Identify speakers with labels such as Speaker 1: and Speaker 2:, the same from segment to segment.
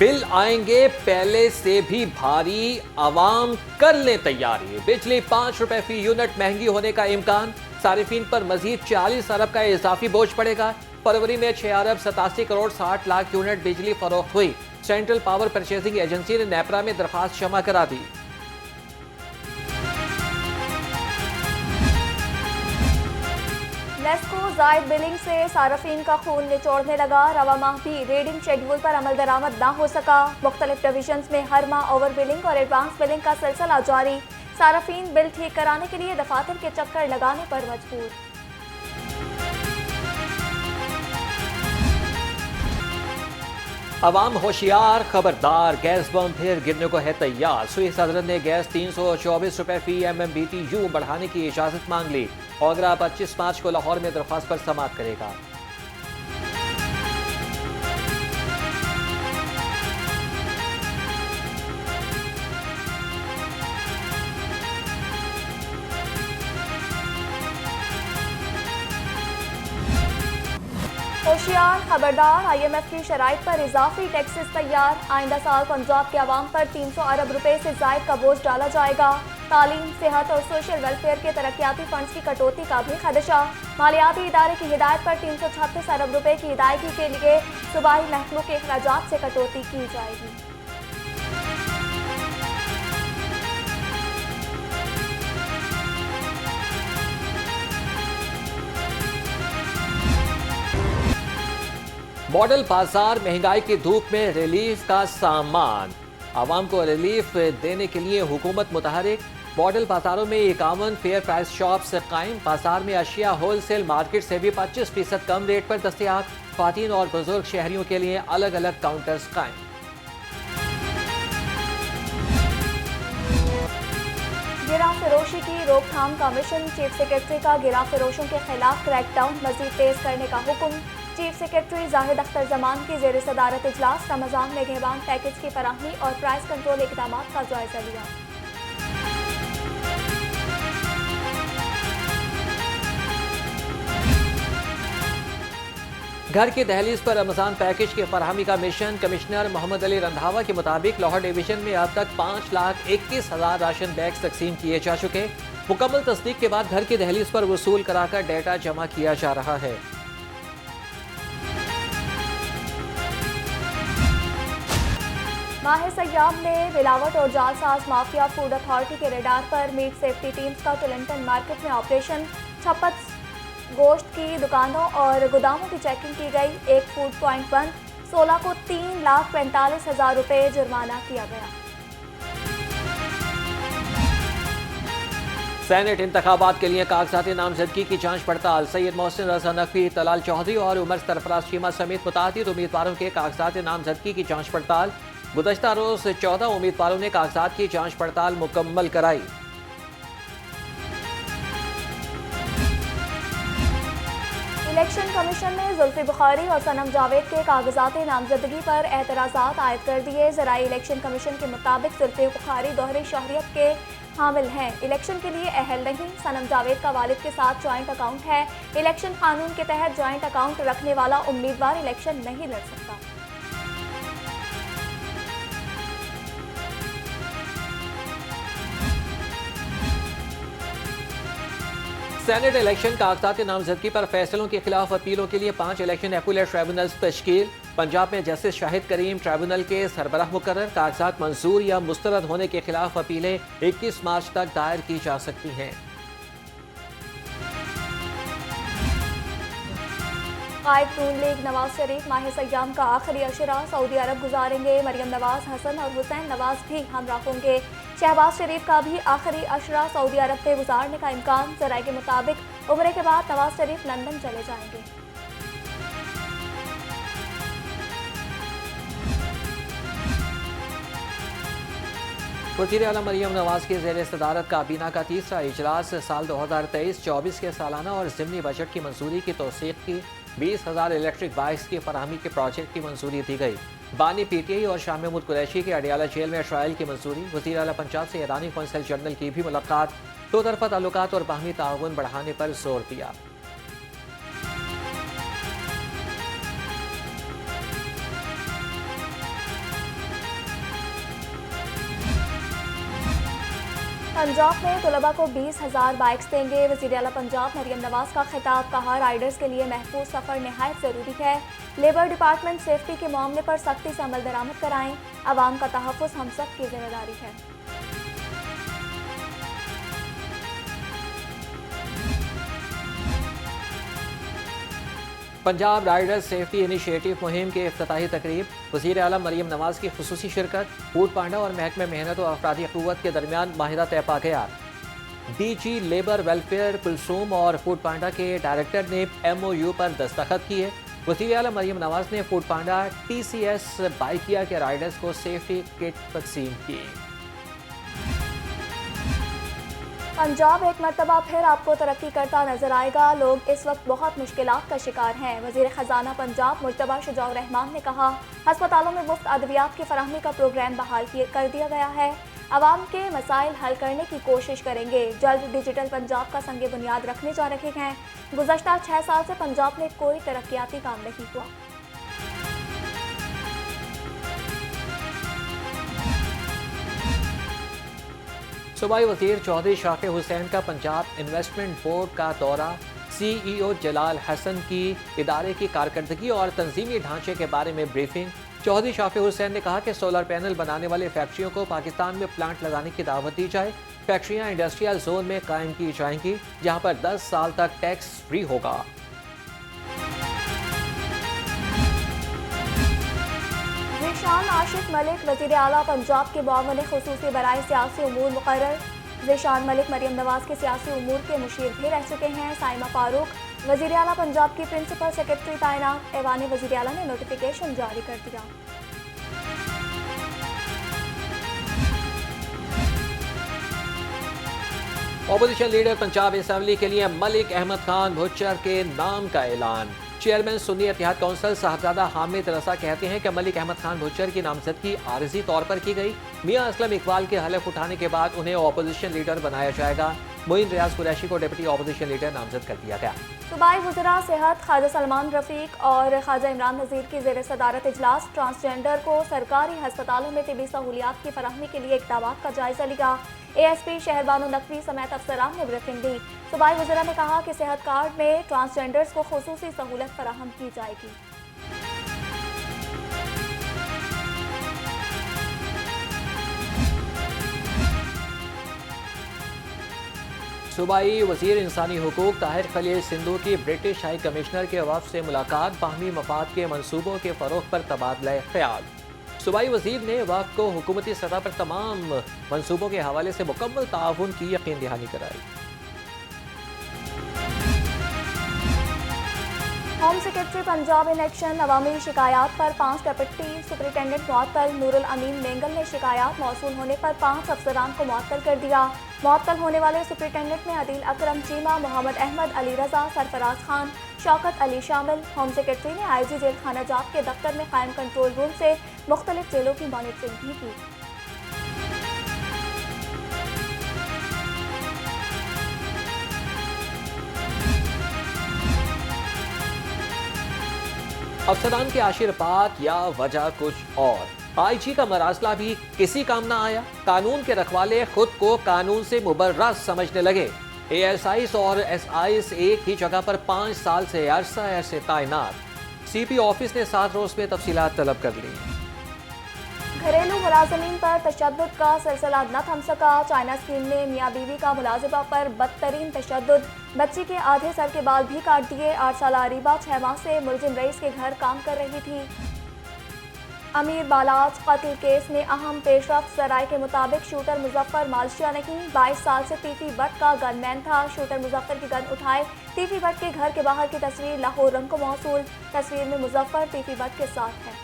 Speaker 1: Bill आएंगे पहले से भी भारी, आवाम कर लें तैयारी। बिजली 5 रुपए फी यूनिट महंगी होने का इम्कान। सारिफीन पर मजीद 40 अरब का इजाफी बोझ पड़ेगा। फरवरी में 6 अरब 87 करोड़ 60 लाख यूनिट बिजली फरोख्त हुई। सेंट्रल पावर परचेजिंग एजेंसी ने नेपरा में दरखास्त जमा करा दी।
Speaker 2: नेस्को जायद बिलिंग से सार्फिन का खून निचोड़ने लगा। रवा माह भी रीडिंग शेड्यूल पर अमल दरामद न हो सका। मुख्तलिफ डिविजन्स में हर माह ओवर बिलिंग और एडवांस बिलिंग का सिलसिला जारी। सार्फिन बिल ठीक कराने के लिए दफातर के चक्कर लगाने पर मजबूर।
Speaker 1: अवाम होशियार, खबरदार, गैस बम फिर गिरने को है तैयार। स्विस अदालत ने गैस 324 रुपए फी MMBTU बढ़ाने की इजाजत मांग ली। ओगरा 25 मार्च को लाहौर में दरख्वास्त पर समाअत करेगा।
Speaker 2: होशियार, खबरदार, IMF की शराइत पर इजाफी टैक्सेस तैयार। आइंदा साल पंजाब के अवाम पर 300 अरब रुपए से जायद का बोझ डाला जाएगा। तालीम, सेहत और सोशल वेलफेयर के तरक्याती फंड्स की कटौती का भी खदशा। मालियाती इदारे की हिदायत पर 336 अरब रुपए की अदायगी के लिए सूबाई महकमों के अखराजात से कटौती की जाएगी।
Speaker 1: मॉडल बाजार महंगाई की धूप में रिलीफ का सामान। आवाम को रिलीफ देने के लिए हुकूमत मुतहरिक। मॉडल बाजारों में 51 फेयर प्राइस शॉप्स कायम। बाजार में अशिया होलसेल मार्केट से भी 25% कम रेट पर दस्तयाब। ख्वातीन और बुजुर्ग शहरियों के लिए अलग अलग काउंटर्स कायम।
Speaker 2: गिरा फरोशी की रोकथाम का मिशन। चीफ सेक्रेटरी का गिरा फरोशों के खिलाफ क्रैकडाउन मजीद तेज करने का हुक्म। चीफ सेक्रेटरी जाहिद अख्तर जमान की जेर सदारत इजलास। रमजान में गहवान पैकेज की फराहमी और प्राइस कंट्रोल इकदाम का जायजा लिया।
Speaker 1: घर की दहलीज पर रमजान पैकेज की फराहमी का मिशन। कमिश्नर मोहम्मद अली रंधावा के मुताबिक लाहौर डिवीजन में अब तक 5,21,000 राशन बैग तकसीम किए जा चुके। मुकम्मल तस्दीक के बाद घर की दहलीज पर वसूल कराकर डेटा जमा किया जा रहा है।
Speaker 2: माह सयाम ने मिलावट और जालसाज माफिया फूड अथॉरिटी के रेडार पर। मीट सेफ्टी टीम्स का टोलेंटन मार्केट में ऑपरेशन। छप्पत गोश्त की दुकानों और गोदामों की चेकिंग की गई। एक फूड पॉइंट बंद। 16 को 3,45,000 रुपए जुर्माना किया गया।
Speaker 1: सेनेट इंतखाबात के लिए कागजाती नामजदगी की जांच पड़ताल। सैयद मोहसिन रजा नकवी, तलाल चौधरी और उमर सरफराज चीमा समेत मुतादिद उम्मीदवारों के कागजाती नामजदगी की जांच पड़ताल। गुज़श्ता रोज 14 उम्मीदवारों ने कागजात की जांच पड़ताल मुकम्मल कराई।
Speaker 2: इलेक्शन कमीशन ने जुल्फी बुखारी और सनम जावेद के कागजाती नामजदगी पर एतराज़ात आयद कर दिए। ज़राई इलेक्शन कमीशन के मुताबिक जुल्फी बुखारी दोहरी शहरियत के हामिल हैं, इलेक्शन के लिए अहल नहीं। सनम जावेद का वालिद के साथ ज्वाइंट अकाउंट है। इलेक्शन कानून के तहत ज्वाइंट अकाउंट रखने वाला उम्मीदवार इलेक्शन नहीं लड़ सकता।
Speaker 1: सेनेट इलेक्शन कागजाती नामजदगी पर फैसलों के खिलाफ अपीलों के लिए 5 इलेक्शन एपुलेट ट्राइब्यूनल्स तश्कील। पंजाब में जस्टिस शाहिद करीम ट्राइब्यूनल के सरबराह मुकर्रर। कागजात मंजूर या मुस्तरद होने के खिलाफ अपीलें 21 मार्च तक दायर की जा सकती हैं।
Speaker 2: कायद नून लीग नवाज शरीफ माह सयाम का आखिरी अशरा सऊदी अरब गुजारेंगे। मरियम नवाज, हसन और हुसैन नवाज भी हमरा होंगे। शहबाज शरीफ का भी आखिरी अशरा सऊदी अरब में गुजारने का इम्कान। जराये के मुताबिक उम्रे के बाद नवाज शरीफ लंदन चले जाएंगे।
Speaker 1: वज़ीर आला मरियम नवाज की ज़ेर सदारत काबीना का तीसरा इजलास साल 2023-24 के सालाना और ज़िमनी बजट की मंजूरी की तौसीक़ की। 20,000 इलेक्ट्रिक बाइक्स की फराहमी के प्रोजेक्ट की मंजूरी दी गई। बानी PTI और शाह महमूद कुरैशी के अडियाला जेल में ट्रायल की मंजूरी। वज़ीर आला पंजाब से ईरानी कौंसल जनरल की भी मुलाकात। दो तरफा ताल्लुकात और बाहमी ताउन बढ़ाने पर जोर दिया।
Speaker 2: पंजाब में तलबा को 20,000 बाइक्स देंगे। वज़ीर आला पंजाब मरियम नवाज का खिताब, कहा राइडर्स के लिए महफूज सफ़र नहायत ज़रूरी है। लेबर डिपार्टमेंट सेफ्टी के मामले पर सख्ती से अमल दरामद कराएं। आवाम का तहफ़्फ़ुज़ हम सब की जिम्मेदारी है।
Speaker 1: पंजाब राइडर्स सेफ्टी इनिशिएटिव मुहिम के इफ्तिताही तकरीब, वज़ीर आला मरियम नवाज की खुसूसी शिरकत। फूड पांडा और महकमे मेहनत और अफरादी क़ुव्वत के दरमियान माहिदा तय पा गया। DG लेबर वेलफेयर कुलसूम और फूड पांडा के डायरेक्टर ने MOU पर दस्तखत किए। वज़ीर आला मरियम नवाज ने फूड पांडा TCS बाइकिया के राइडर्स को सेफ्टी किट तकसीम की।
Speaker 2: पंजाब एक मरतबा फिर आपको तरक्की करता नजर आएगा। लोग इस वक्त बहुत मुश्किलात का शिकार हैं। वज़ीर ख़जाना पंजाब मुर्तबा शुजाउर रहमान ने कहा, अस्पतालों में मुफ्त अद्वियात की फराहमी का प्रोग्राम बहाल कर दिया गया है। आवाम के मसाइल हल करने की कोशिश करेंगे। जल्द डिजिटल पंजाब का संगे बुनियाद रखने जा रहे हैं। गुज़श्ता 6 साल से पंजाब में कोई तरक्याती काम नहीं हुआ।
Speaker 1: सूबाई वज़ीर चौधरी शाकिर हुसैन का पंजाब इन्वेस्टमेंट बोर्ड का दौरा। CEO जलाल हसन की इदारे की कारकर्दगी और तंजीमी ढांचे के बारे में ब्रीफिंग। चौधरी शाकिर हुसैन ने कहा कि सोलर पैनल बनाने वाले फैक्ट्रियों को पाकिस्तान में प्लांट लगाने की दावत दी जाए। फैक्ट्रियां इंडस्ट्रियल जोन में कायम की जाएंगी, जहां पर 10 साल तक टैक्स फ्री होगा।
Speaker 2: ज़ीशान आशिफ मलिक वज़ीर आला पंजाब के मुआवन खुसूसी बराए सियासी उमूर मुकर्रर। ज़ीशान मलिक मरियम नवाज के सियासी उमूर के मुशीर भी रह चुके हैं। साइमा फारूक वज़ीर आला पंजाब की प्रिंसिपल सेक्रेटरी तैनात। ऐवान वज़ीर आला ने नोटिफिकेशन जारी कर दिया।
Speaker 1: ऑपोजिशन लीडर पंजाब असेंबली के लिए मलिक अहमद खान भुच्चर के नाम का ऐलान। चेयरमैन सुन्नी इत्तेहाद कौंसिल साहबजादा हामिद रसा कहते हैं कि मलिक अहमद खान भुच्चर की नामजदगी आरजी तौर पर की गई। मियां असलम इकबाल के हलफ उठाने के बाद उन्हें ऑपोजिशन लीडर बनाया जाएगा। मोइन रियाज कुरैशी को डिप्टी ऑपोजिशन लीडर नामजद कर दिया गया।
Speaker 2: सूबाई वज़रा सेहत ख्वाजा सलमान रफ़ीक और ख्वाजा इमरान नज़ीर की ज़ेर सदारत इजलास ट्रांसजेंडर को सरकारी हस्पतालों में तिबी सहूलियात की फराहमी के लिए इक़दामात का जायजा लिया। ASP शहरबानो नकवी समेत अफसरान ने ब्रीफिंग दी। सूबाई वज़रा ने कहा कि सेहत कार्ड में ट्रांसजेंडर्स को खुसूसी सहूलत फराहम की जाएगी।
Speaker 1: सूबाई वज़ीर इंसानी हुकूक ताहिर खलील सिंधु की ब्रिटिश हाई कमिश्नर के वफ़द से मुलाकात। बाहमी मफाद के मनसूबों के फ़रोग़ पर तबादला ख्याल। सूबाई वज़ीर ने वफ़द को हुकूमती सतह पर तमाम मनसूबों के हवाले से मुकम्मल ताउन की यकीन दहानी कराई।
Speaker 2: होम सेक्रेटरी पंजाब इलेक्शन अवामी शिकायत पर 5 डिप्टी सुपरिटेंडेंट मुअत्तल। नूरुल अमीन मेंगल ने शिकायत मौसूल होने पर 5 अफसरान को मुअत्तल कर दिया। मुअत्तल होने वाले सुपरिटेंडेंट में अदील अकरम चीमा, मोहम्मद अहमद, अली रजा, सरफराज खान, शौकत अली शामिल। होम सेक्रेटरी ने IG जेल खाना जात के दफ्तर में कायम कंट्रोल रूम से मुख्तलिफ जेलों की मॉनिटरिंग भी की।
Speaker 1: अफसरान के आशीर्वाद या वजह कुछ और। IG का मरासला भी किसी काम ना आया। कानून के रखवाले खुद को कानून से मुबर्रअ समझने लगे। ASIs और SIs एक ही जगह पर 5 साल से अरसा ऐसे तैनात। CP ऑफिस ने 7 रोज में तफसीलात तलब कर ली।
Speaker 2: घरेलू मुलाजमीन पर तशद्दुद का सिलसिला न थम सका। चाइना स्कीम ने मियाँ बीवी का मुलाजिबा पर बदतरीन तशद्दुद। बच्ची के आधे सर के बाल भी काट दिए। 8 साल अरीबा 6 माह से मुलजिम रईस के घर काम कर रही थी। अमीर बालाज कत्ल केस में अहम पेशरफ्त। जराये के मुताबिक शूटर मुजफ्फर मालशिया नहीं, 22 साल से तीफी भट्ट का गनमैन था। शूटर मुजफ्फर की गन उठाए तीफी भट्ट के घर के बाहर की तस्वीर लाहौर रंग को मौसूल। तस्वीर में मुजफ्फर तीफी भट्ट के साथ है।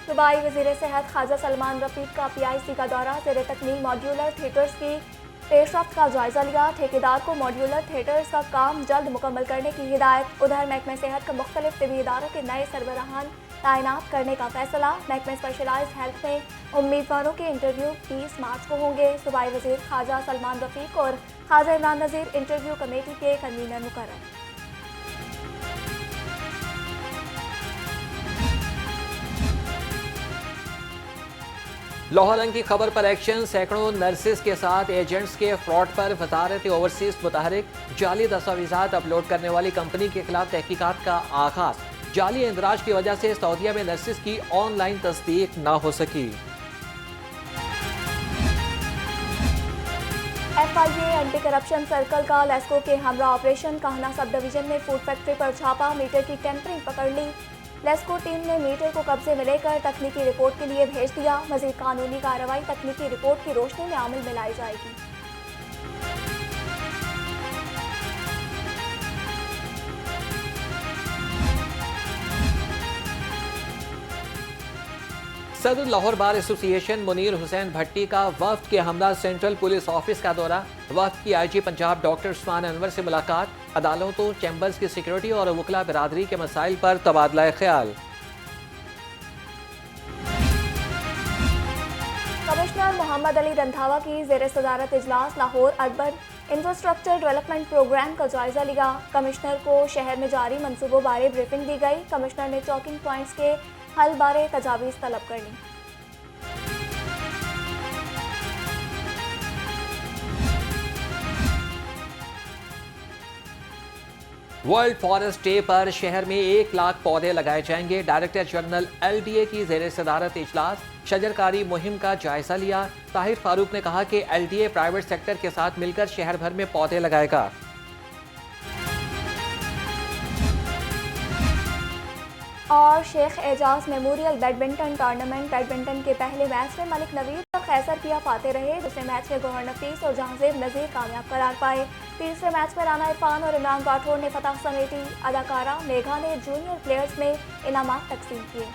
Speaker 2: सूबाई वज़ीर सेहत ख्वाजा सलमान रफ़ीक का PIC का दौरा। ज़ेर तकमील मॉड्यूलर थिएटर्स की पेशरफ्त का जायजा लिया। ठेकेदार को मॉड्यूलर थिएटर्स का काम जल्द मुकम्मल करने की हिदायत। उधर महकमे सेहत का मुख्तलिफ तिबी इदारों के नए सरबराहान तैनात करने का फैसला। महकमे स्पेशलाइज्ड हेल्थ में उम्मीदवारों के इंटरव्यू 20 मार्च को होंगे। सूबाई वज़ीर ख्वाजा सलमान रफ़ीक और ख्वाजा इमरान नज़ीर इंटरव्यू कमेटी के कन्वीनर मुकर्रर।
Speaker 1: लाहौर की खबर पर एक्शन, सैकड़ों नर्सिस के साथ एजेंट्स के फ्रॉड पर वजारत ओवरसीज मुतहरिक, जाली दस्तावेजात अपलोड करने वाली कंपनी के खिलाफ तहकीकात का आगाज। जाली इंदराज की वजह से सऊदीया में नर्सिस की ऑनलाइन तस्दीक ना हो सकी।
Speaker 2: FIA एंटी करप्शन सर्कल का लेस्को के हमरा ऑपरेशन काहना सब डिवीजन में फूड फैक्ट्री पर छापा, मीटर की टेम्परिंग पकड़ ली। लेस्को टीम ने मीटर को कब्जे में लेकर तकनीकी रिपोर्ट के लिए भेज दिया। मजीद कानूनी कार्रवाई तकनीकी रिपोर्ट की रोशनी में अमल में लाई जाएगी।
Speaker 1: सदर लाहौर बार एसोसिएशन मुनीर हुसैन भट्टी का वफ्द के हमरा सेंट्रल पुलिस ऑफिस का दौरा। वफ्द की IG पंजाब डॉक्टर उस्मान अनवर से मुलाकात। अदालतों, चैम्बर्स की सिक्योरिटी और वकला बिरादरी के मसाइल पर तबादला ख्याल।
Speaker 2: कमिश्नर मोहम्मद अली रंधावा की ज़ेर सदारत इजलास Lahore urban infrastructure development programme का जायजा लिया। कमिश्नर को शहर में जारी मंसूबों बारे ब्रीफिंग दी गई। कमिश्नर ने चौकिंग पॉइंट्स के हल बारे तजावीज़ तलब कर ली।
Speaker 1: वर्ल्ड फॉरेस्ट डे पर शहर में 1 लाख पौधे लगाए जाएंगे। डायरेक्टर जनरल LDA की ज़ेर सदारत इजलास, शजरकारी मुहिम का जायजा लिया। ताहिर फारूक ने कहा कि LDA प्राइवेट सेक्टर के साथ मिलकर शहर भर में पौधे लगाएगा।
Speaker 2: और Sheikh Ejaz memorial badminton tournament badminton के पहले मैच में मलिक नवीद और कैसर पिया फाते रहे। दूसरे मैच में गौहर नफीस और जहांजेब नजीर कामयाब करार पाए। तीसरे मैच में राना इरफान और इमरान राठौर ने फतह समेटी। अदाकारा मेघा ने जूनियर प्लेयर्स में इनामात तकसीम किए।